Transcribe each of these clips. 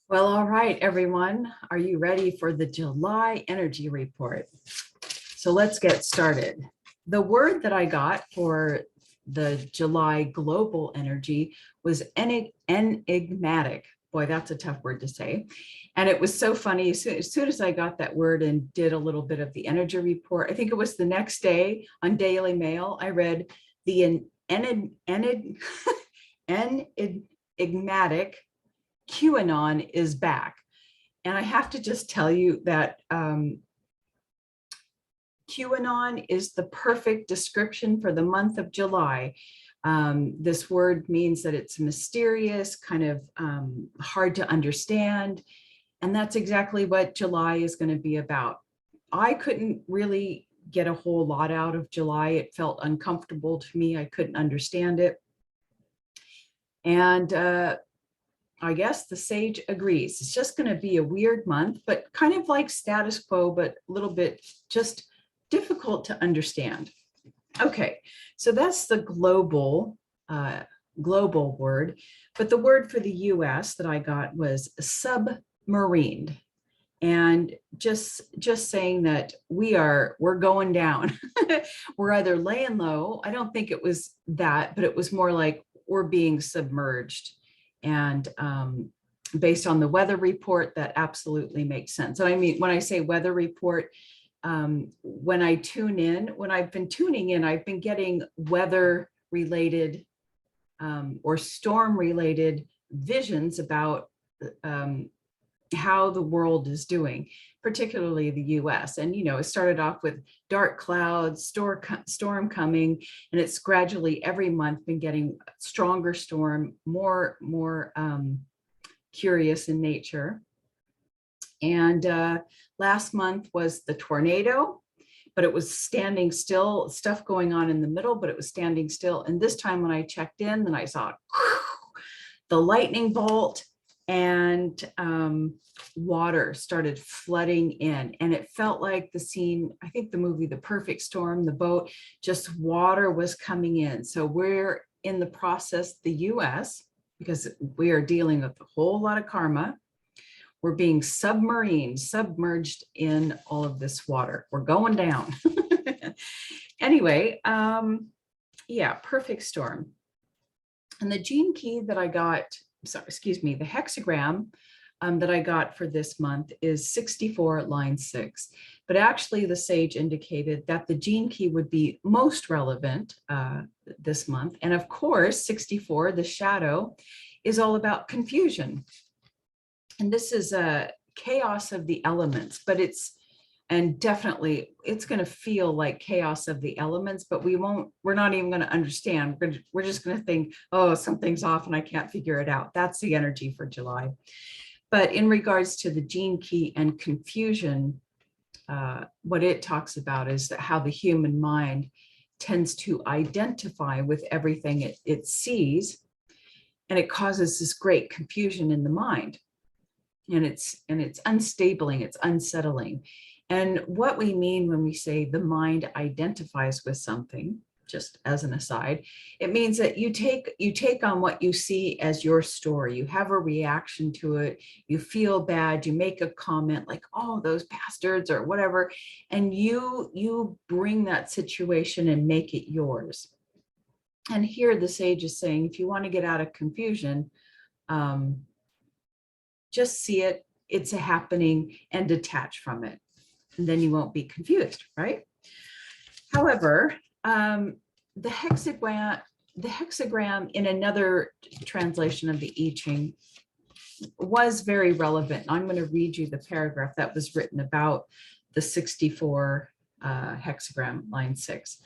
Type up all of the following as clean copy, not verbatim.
Well, all right, everyone. Are you ready for the July energy report? So let's get started. The word that I got for the July global energy was enigmatic. Boy, that's a tough word to say. And it was so funny. As soon as I got that word and did a little bit of the energy report, I think it was the next day on Daily Mail, I read the enigmatic QAnon is back. And I have to just tell you that QAnon is the perfect description for the month of July. This word means that it's mysterious, kind of hard to understand. And that's exactly what July is going to be about. I couldn't really get a whole lot out of July. It felt uncomfortable to me. I couldn't understand it. And I guess the sage agrees. It's just going to be a weird month, but kind of like status quo, but a little bit just difficult to understand. Okay, so that's the global word, but the word for the US that I got was submarined. And just saying that we're going down. We're either laying low. I don't think it was that, but it was more like we're being submerged. And based on the weather report, that absolutely makes sense. And I mean, when I say weather report, when I've been tuning in, I've been getting weather related or storm related visions about how the world is doing, particularly the US. And, it started off with dark clouds, storm coming, and it's gradually every month been getting stronger storm, more curious in nature. And last month was the tornado, but it was standing still, stuff going on in the middle, but it was standing still. And this time when I checked in, then I saw the lightning bolt and water started flooding in. And it felt like the scene, I think the movie, The Perfect Storm, the boat, just water was coming in. So we're in the process, the US, because we are dealing with a whole lot of karma. We're being submerged in all of this water. We're going down. Anyway, yeah, perfect storm. And the gene key that I got, the hexagram that I got for this month is 64 line 6. But actually the sage indicated that the gene key would be most relevant this month. And of course, 64, the shadow, is all about confusion. And this is a chaos of the elements, but definitely it's going to feel like chaos of the elements, but we're not even going to understand. We're just going to think, oh, something's off and I can't figure it out. That's the energy for July. But in regards to the gene key and confusion, what it talks about is that how the human mind tends to identify with everything it sees, and it causes this great confusion in the mind. And it's unstabling, it's unsettling. And what we mean when we say the mind identifies with something, just as an aside, it means that you take on what you see as your story. You have a reaction to it, you feel bad, you make a comment like, oh, those bastards or whatever, and you bring that situation and make it yours. And here the sage is saying, if you want to get out of confusion, just see it, it's a happening, and detach from it. And then you won't be confused, right? However, the hexagram in another translation of the I Ching was very relevant. I'm going to read you the paragraph that was written about the 64 hexagram, line 6.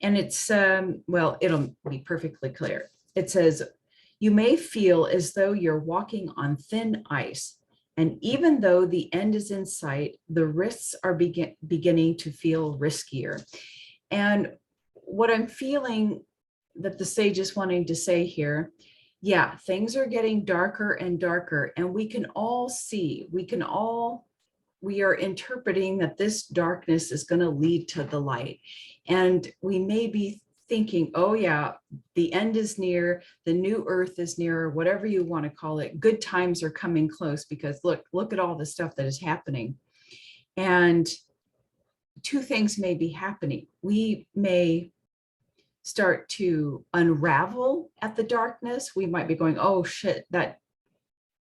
And it's, well, it'll be perfectly clear. It says, you may feel as though you're walking on thin ice, and even though the end is in sight, the risks are beginning to feel riskier. And what I'm feeling that the sage is wanting to say here, yeah, things are getting darker and darker, and we can all see, we are interpreting that this darkness is going to lead to the light. And we may be thinking, oh yeah, the end is near, the new earth is near, whatever you want to call it. Good times are coming close because look at all the stuff that is happening. And two things may be happening. We may start to unravel at the darkness. We might be going, oh shit, that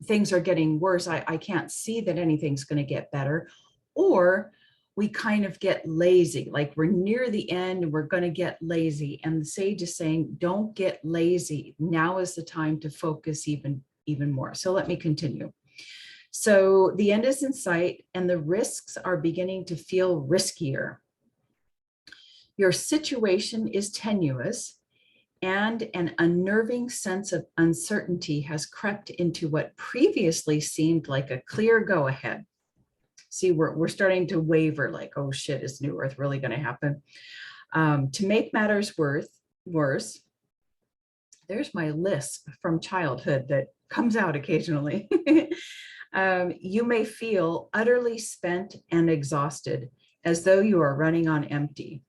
things are getting worse. I can't see that anything's going to get better. Or we kind of get lazy, like we're near the end and we're going to get lazy. And the sage is saying, don't get lazy. Now is the time to focus even more. So let me continue. So the end is in sight and the risks are beginning to feel riskier. Your situation is tenuous and an unnerving sense of uncertainty has crept into what previously seemed like a clear go-ahead. See, we're starting to waver, like, oh shit, is New Earth really going to happen? To make matters worse, there's my lisp from childhood that comes out occasionally. You may feel utterly spent and exhausted, as though you are running on empty.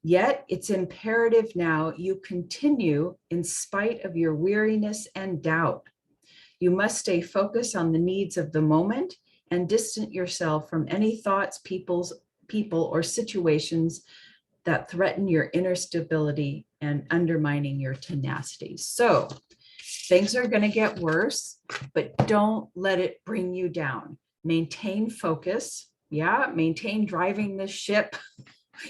Yet it's imperative now you continue in spite of your weariness and doubt. You must stay focused on the needs of the moment and distance yourself from any thoughts, people, or situations that threaten your inner stability and undermining your tenacity. So things are going to get worse, but don't let it bring you down. Maintain focus. Yeah, maintain driving this ship.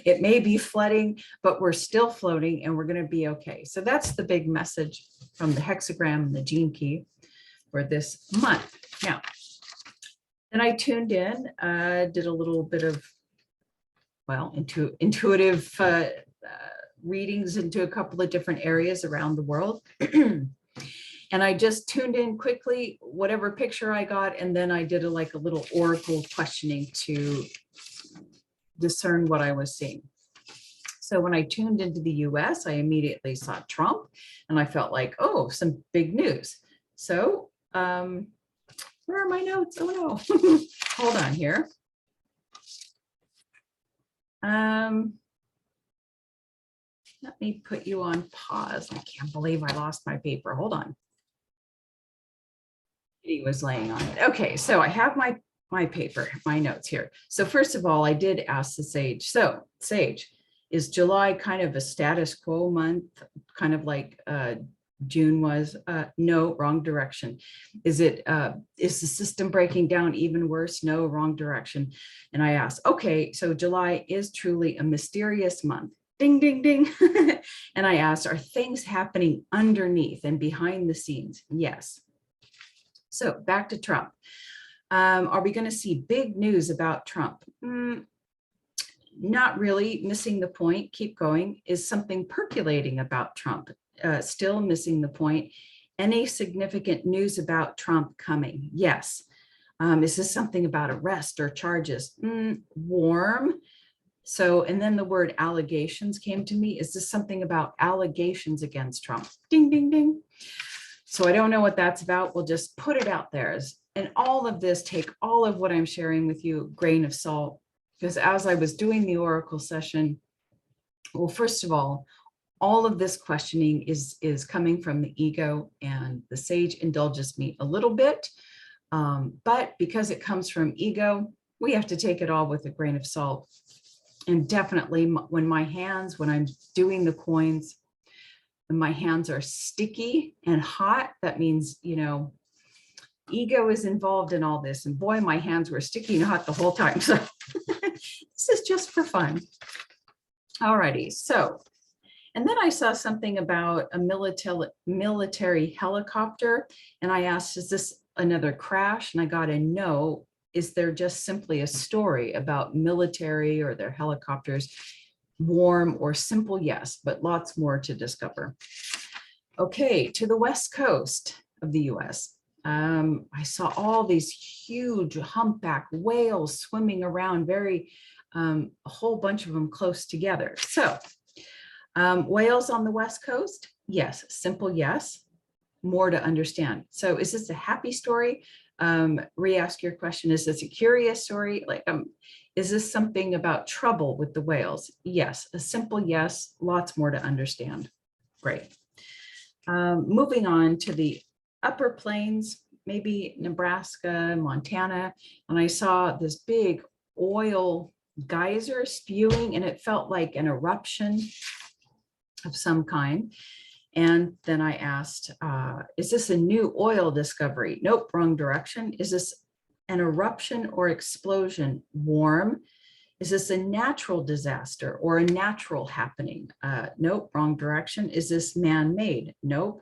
It may be flooding, but we're still floating and we're going to be okay. So that's the big message from the hexagram and the gene key for this month. Now, then I tuned in, did a little bit of, well, intuitive readings into a couple of different areas around the world. And I just tuned in quickly, whatever picture I got, and then I did a little oracle questioning to discern what I was seeing. So when I tuned into the US, I immediately saw Trump and I felt like, oh, some big news. So where are my notes? Oh no, hold on here. Let me put you on pause. I can't believe I lost my paper. Hold on. He was laying on it. Okay, so I have my paper, my notes here. So first of all, I did ask the sage. So sage, is July kind of a status quo month, kind of like June was? No, wrong direction. Is the system breaking down even worse? No, wrong direction. And I asked, okay, so July is truly a mysterious month. Ding, ding, ding. And I asked, are things happening underneath and behind the scenes? Yes. So back to Trump. Are we going to see big news about Trump? Not really. Missing the point. Keep going. Is something percolating about Trump? Still missing the point. Any significant news about Trump coming? Yes. Is this something about arrest or charges? Warm. So, and then the word allegations came to me. Is this something about allegations against Trump? Ding, ding, ding. So I don't know what that's about. We'll just put it out there. And all of this, take all of what I'm sharing with you, grain of salt, because as I was doing the oracle session, well, first of all of this questioning is coming from the ego, and the sage indulges me a little bit. But because it comes from ego, we have to take it all with a grain of salt. And definitely when I'm doing the coins, and my hands are sticky and hot, that means, ego is involved in all this. And boy, my hands were sticky and hot the whole time. So this is just for fun. Alrighty, so, and then I saw something about a military helicopter, and I asked, is this another crash? And I got a no. Is there just simply a story about military or their helicopters? Warm or simple? Yes, but lots more to discover. Okay, to the west coast of the US. I saw all these huge humpback whales swimming around, a whole bunch of them close together. So whales on the west coast? Yes, simple yes. more to understand. So is this a happy story? Re-ask your question. Is this a curious story? Like, is this something about trouble with the whales? Yes, a simple yes, lots more to understand. Great. Moving on to the upper plains, maybe Nebraska, Montana, and I saw this big oil geyser spewing, and it felt like an eruption of some kind. And then I asked, is this a new oil discovery? Nope, wrong direction. Is this an eruption or explosion? Warm. Is this a natural disaster or a natural happening? Nope, wrong direction. Is this man-made? Nope.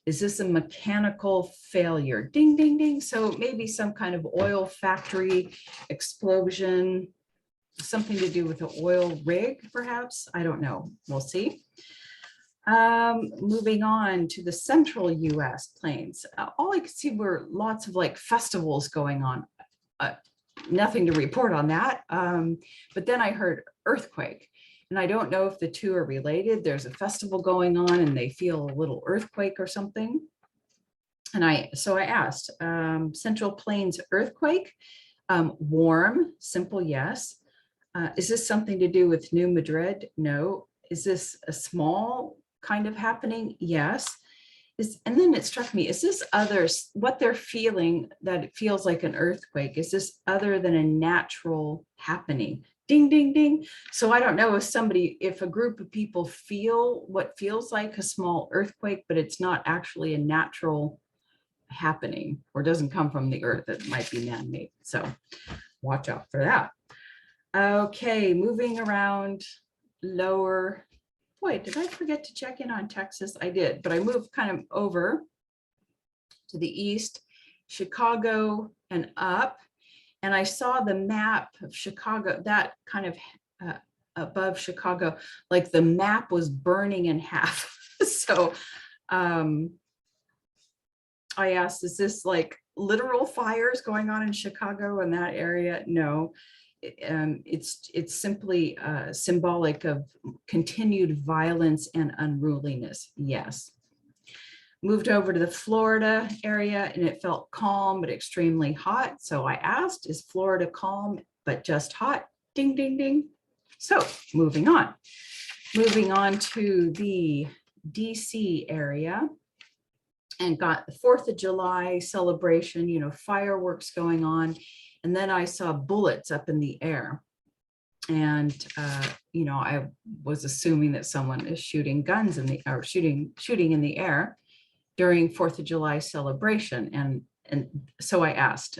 Is this a mechanical failure? Ding, ding, ding. So maybe some kind of oil factory explosion, something to do with the oil rig, perhaps. I don't know. We'll see. Moving on to the central US plains. All I could see were lots of like festivals going on. Nothing to report on that. But then I heard earthquake, and I don't know if the two are related. There's a festival going on and they feel a little earthquake or something. And so I asked, Central Plains earthquake, warm, simple yes. Is this something to do with New Madrid? No. Is this a small kind of happening? Yes. And then it struck me, is this others, what they're feeling, that it feels like an earthquake, is this other than a natural happening? Ding, ding, ding. So I don't know if a group of people feel what feels like a small earthquake, but it's not actually a natural happening or doesn't come from the earth, it might be man-made. So watch out for that. Okay, moving around lower. Boy, did I forget to check in on Texas? I did, but I moved kind of over to the east, Chicago and up, and I saw the map of Chicago, that kind of above Chicago, like the map was burning in half. So I asked, is this like literal fires going on in Chicago in that area? No. It's simply symbolic of continued violence and unruliness. Yes. Moved over to the Florida area and it felt calm but extremely hot. So I asked, is Florida calm but just hot? Ding, ding, ding. So moving on to the DC area, and got the 4th of July celebration, you know, fireworks going on. And then I saw bullets up in the air. And, you know, I was assuming that someone is shooting guns in the, or shooting in the air during 4th of July celebration. And so I asked,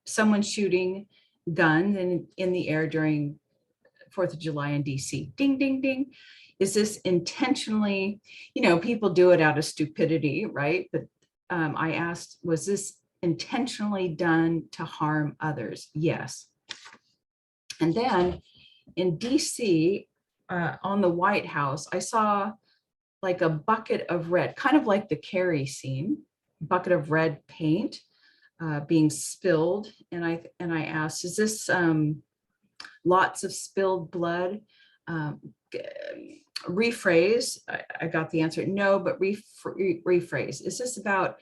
someone shooting guns in the air during 4th of July in DC. Ding, ding, ding. Is this intentionally, you know, people do it out of stupidity, right? But I asked, was this intentionally done to harm others? Yes. And then in DC, on the White House, I saw like a bucket of red, kind of like the Carrie scene, bucket of red paint being spilled. And I asked, is this lots of spilled blood? Rephrase, I got the answer, no, but rephrase. Is this about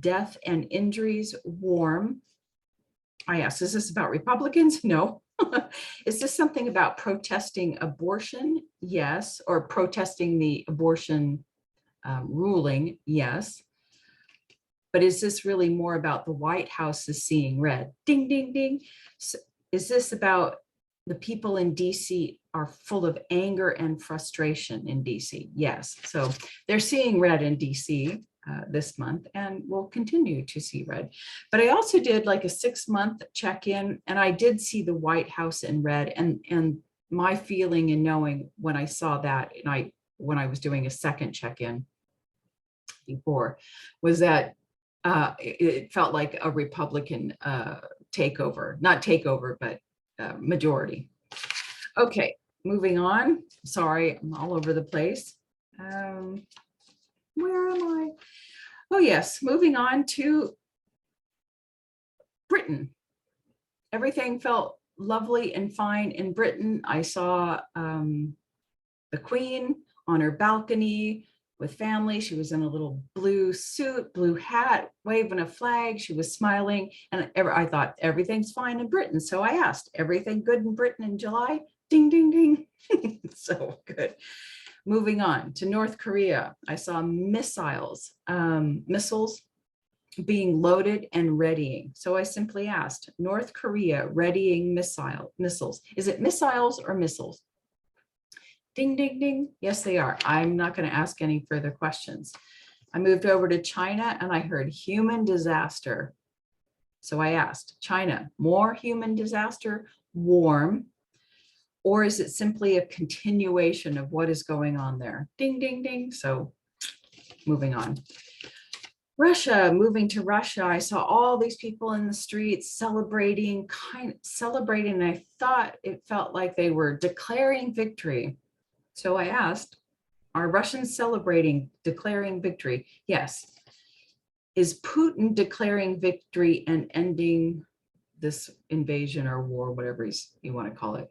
death and injuries? Warm. I asked, is this about Republicans? No. Is this something about protesting abortion? Yes. Or protesting the abortion ruling? Yes. But is this really more about the White House is seeing red? Ding, ding, ding. So is this about the people in DC are full of anger and frustration in DC? Yes. So they're seeing red in DC this month and will continue to see red. But I also did like a 6-month check-in, and I did see the White House in red. And my feeling and knowing when I saw that, and when I was doing a second check-in before, was that it felt like a Republican takeover, not takeover, but majority. Okay, moving on. Sorry, I'm all over the place. Where am I? Oh yes, moving on to Britain. Everything felt lovely and fine in Britain. I saw the Queen on her balcony with family. She was in a little blue suit, blue hat, waving a flag. She was smiling. And I thought everything's fine in Britain. So I asked, everything good in Britain in July? Ding, ding, ding. So good. Moving on to North Korea. I saw missiles being loaded and readying. So I simply asked, North Korea readying missiles. Is it missiles or missiles? Ding, ding, ding. Yes, they are. I'm not going to ask any further questions. I moved over to China and I heard human disaster. So I asked, China, more human disaster, warm, or is it simply a continuation of what is going on there? Ding, ding, ding. So moving on. Russia, moving to Russia, I saw all these people in the streets celebrating, and I thought it felt like they were declaring victory. So I asked, are Russians celebrating, declaring victory? Yes. Is Putin declaring victory and ending this invasion or war, whatever you want to call it?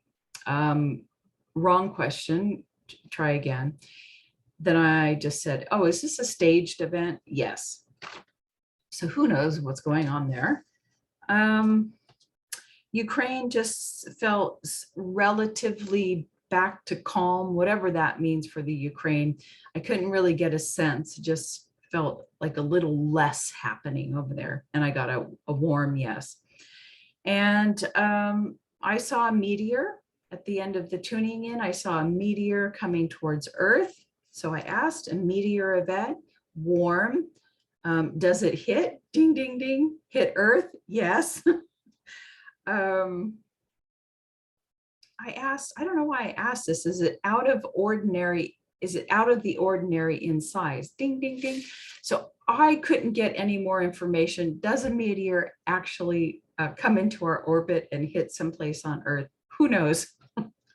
Wrong question. Try again. Then I just said, oh, is this a staged event? Yes. So who knows what's going on there? Ukraine just felt relatively back to calm, whatever that means for the Ukraine. I couldn't really get a sense, just felt like a little less happening over there. And I got a warm yes. And I saw a meteor at the end of the tuning in. I saw a meteor coming towards Earth. So I asked, a meteor event, warm. Does it hit? Ding, ding, ding. Hit Earth? Yes. I asked, I don't know why I asked this. Is it out of ordinary? Is it out of the ordinary in size? Ding, ding, ding. So I couldn't get any more information. Does a meteor actually come into our orbit and hit someplace on Earth? Who knows?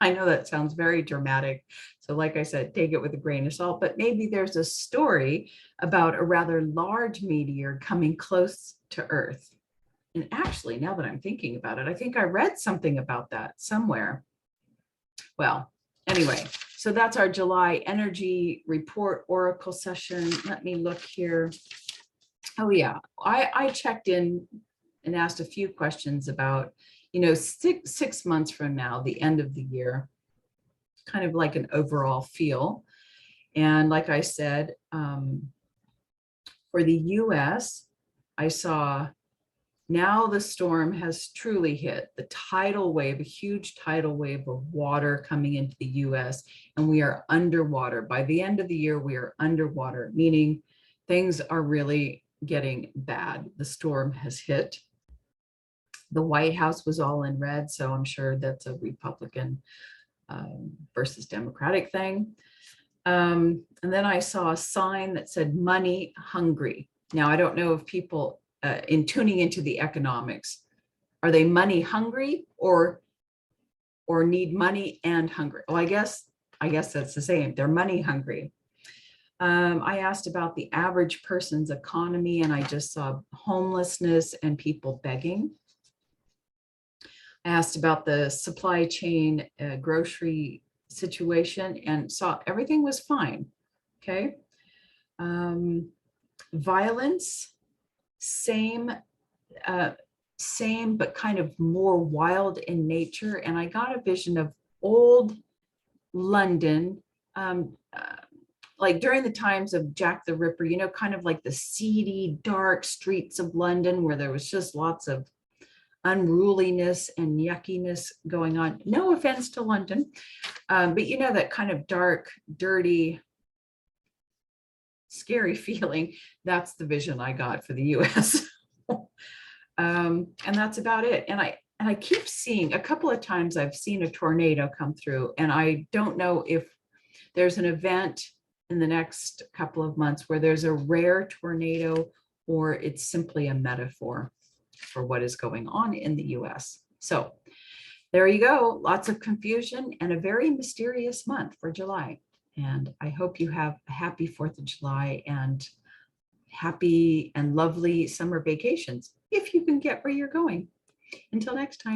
I know that sounds very dramatic. So like I said, take it with a grain of salt, but maybe there's a story about a rather large meteor coming close to Earth. And actually, now that I'm thinking about it, I think I read something about that somewhere. Well, anyway, so that's our July energy report oracle session. Let me look here. Oh yeah, I checked in and asked a few questions about, you know, six months from now, the end of the year, kind of like an overall feel. And like I said, for the US, I saw now the storm has truly hit the tidal wave, a huge tidal wave of water coming into the US, and we are underwater. By the end of the year, we are underwater, meaning things are really getting bad. The storm has hit. The White House was all in red, so I'm sure that's a Republican versus Democratic thing. And then I saw a sign that said money hungry. Now, I don't know if people in tuning into the economics, are they money hungry or need money and hungry? Well, I guess that's the same. They're money hungry. I asked about the average person's economy, and I just saw homelessness and people begging. I asked about the supply chain grocery situation and saw everything was fine. Okay. Violence, same, but kind of more wild in nature. And I got a vision of old London, like during the times of Jack the Ripper, you know, kind of like the seedy, dark streets of London where there was just lots of unruliness and yuckiness going on. No offense to London, but you know, that kind of dark, dirty, scary feeling. That's the vision I got for the US. And that's about it. And I keep seeing, a couple of times I've seen a tornado come through, and I don't know if there's an event in the next couple of months where there's a rare tornado or it's simply a metaphor for what is going on in the US. So there you go. Lots of confusion and a very mysterious month for July. And I hope you have a happy 4th of July and happy and lovely summer vacations if you can get where you're going. Until next time.